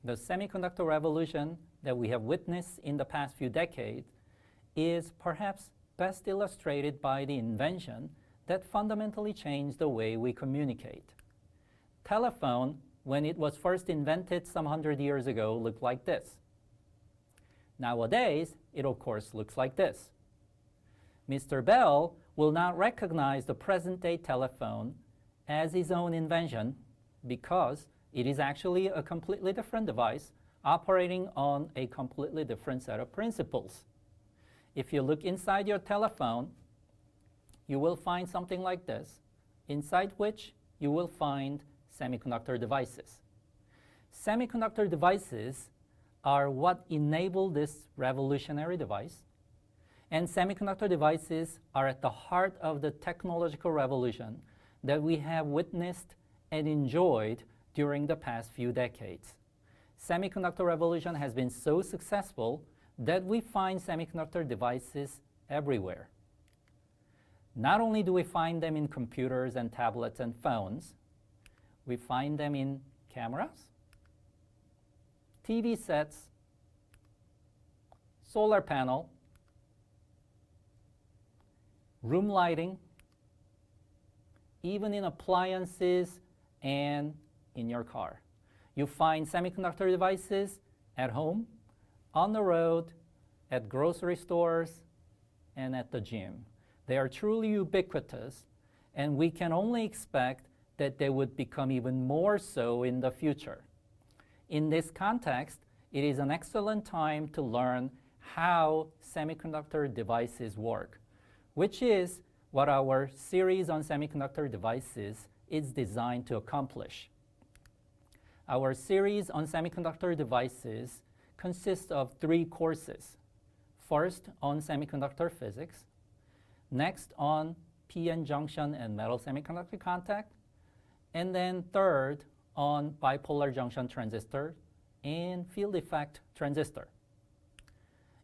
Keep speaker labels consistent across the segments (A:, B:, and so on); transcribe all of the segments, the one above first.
A: the semiconductor revolution that we have witnessed in the past few decades is perhaps best illustrated by the invention that fundamentally changed the way we communicate. Telephone, when it was first invented some 100 years ago, looked like this. Nowadays, it of course looks like this. Mr. Bell will not recognize the present-day telephone as his own invention because it is actually a completely different device operating on a completely different set of principles. If you look inside your telephone, you will find something like this, inside which you will find semiconductor devices. Semiconductor devices are what enable this revolutionary device, and semiconductor devices are at the heart of the technological revolution that we have witnessed and enjoyed during the past few decades. Semiconductor revolution has been so successful that we find semiconductor devices everywhere. Not only do we find them in computers and tablets and phones, we find them in cameras, TV sets, solar panel, room lighting, even in appliances and in your car. You find semiconductor devices at home, on the road, at grocery stores, and at the gym. They are truly ubiquitous, and we can only expect that they would become even more so in the future. In this context, it is an excellent time to learn how semiconductor devices work, which is what our series on semiconductor devices is designed to accomplish. Our series on semiconductor devices consists of 3 courses. First, on semiconductor physics. Next, on p-n junction and metal semiconductor contact. And then third, on bipolar junction transistor and field effect transistor.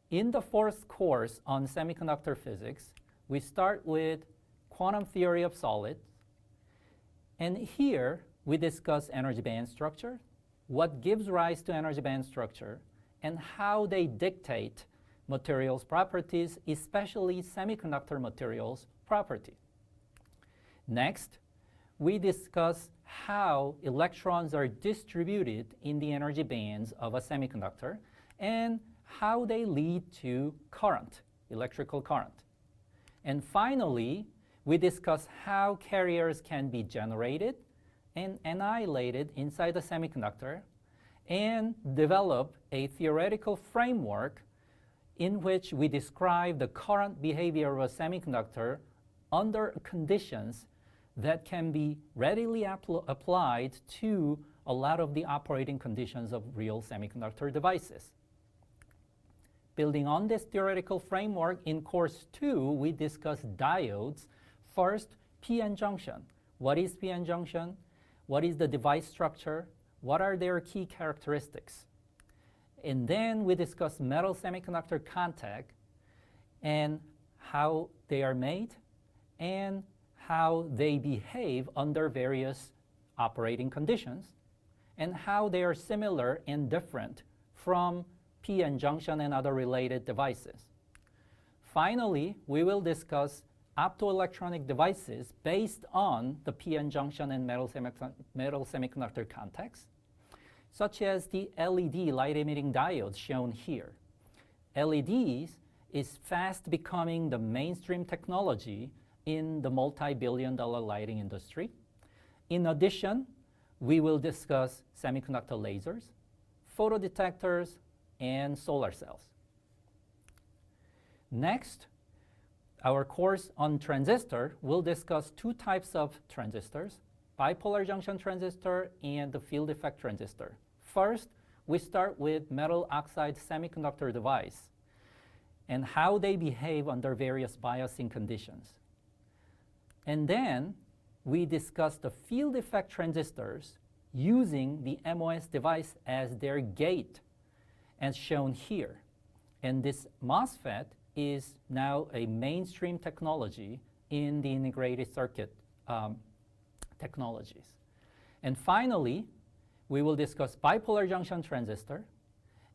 A: In the 4th course on semiconductor physics, we start with quantum theory of solids. And here, we discuss energy band structure, what gives rise to energy band structure, and how they dictate materials properties, especially semiconductor materials property. Next, we discuss how electrons are distributed in the energy bands of a semiconductor and how they lead to current, electrical current. And finally, we discuss how carriers can be generated and annihilated inside the semiconductor and develop a theoretical framework in which we describe the current behavior of a semiconductor under conditions that can be readily applied to a lot of the operating conditions of real semiconductor devices. Building on this theoretical framework, in course 2, we discuss diodes. First, p-n junction. What is p-n junction? What is the device structure? What are their key characteristics? And then we discuss metal semiconductor contact and how they are made and how they behave under various operating conditions and how they are similar and different from p-n junction and other related devices. Finally, we will discuss optoelectronic devices based on the p-n junction and metal semiconductor contacts, such as the LED light-emitting diodes shown here. LEDs is fast becoming the mainstream technology in the multi-billion-dollar lighting industry. In addition, we will discuss semiconductor lasers, photodetectors, and solar cells. Next, our course on transistor will discuss 2 types of transistors, bipolar junction transistor and the field effect transistor. First, we start with metal oxide semiconductor device and how they behave under various biasing conditions. And then we discuss the field effect transistors using the MOS device as their gate, as shown here. And this MOSFET is now a mainstream technology in the integrated circuit technologies. And finally, we will discuss bipolar junction transistor,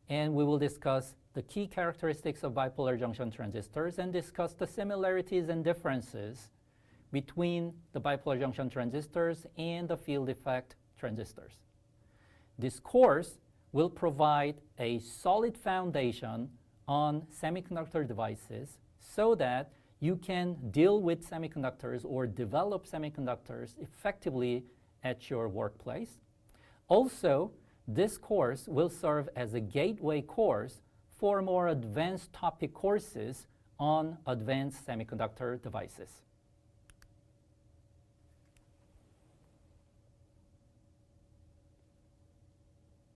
A: and we will discuss the key characteristics of bipolar junction transistors and discuss the similarities and differences between the bipolar junction transistors and the field effect transistors. This course will provide a solid foundation on semiconductor devices so that you can deal with semiconductors or develop semiconductors effectively at your workplace. Also, this course will serve as a gateway course for more advanced topic courses on advanced semiconductor devices.